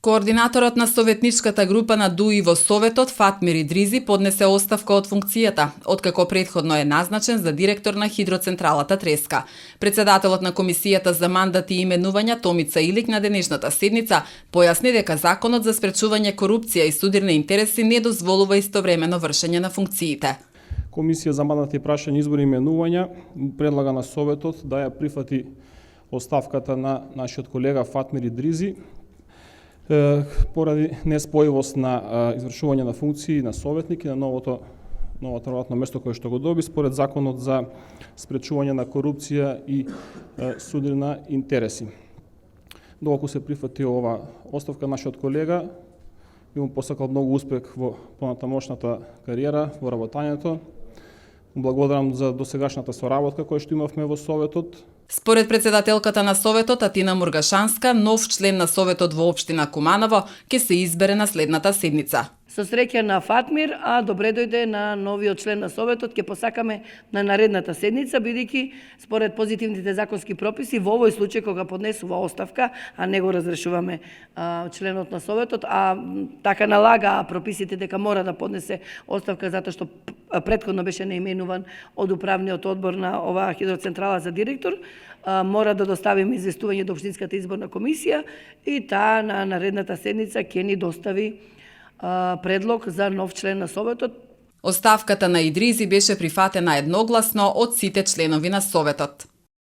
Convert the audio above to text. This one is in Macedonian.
Координаторот на советничката група на ДУИ во Советот, Фатмир Идризи, поднесе оставка од функцијата, откако претходно е назначен за директор на Хидроцентралата Треска. Председателот на Комисијата за мандат и именувања Томица Илик на денешната седница појасни дека Законот за спречување корупција и судирни интереси не дозволува истовремено вршење на функциите. Комисија за мандат и прашање, избори и именувања предлага на Советот да ја прифати оставката на нашиот колега Фатмир Идризи поради неспојивост на извршување на функции на советник и на новото работно место кое што го доби според Законот за спречување на корупција и судирни интереси. Доколку се прифати ова оставка, нашиот колега би му посакал многу успех во понатамошната кариера, во работањето. Благодарам за досегашната соработка која што имавме во Советот. Според председателката на Советот Атина Мургашанска, нов член на Советот во општина Куманово ќе се избере на следната седница. Со среќа на Фатмир, а добре дојде на новиот член на Советот, ќе посакаме на наредната седница, бидејќи според позитивните законски прописи во овој случај кога поднесува оставка, а не го разрешуваме членот на Советот, а така налага прописите дека мора да поднесе оставка затоа што претходно беше наименуван од управниот одбор на оваа хидроцентрала за директор, мора да доставиме известување до Општинската изборна комисија и таа на наредната седница ќе ни достави предлог за нов член на Советот. Оставката на Идризи беше прифатена едногласно од сите членови на Советот.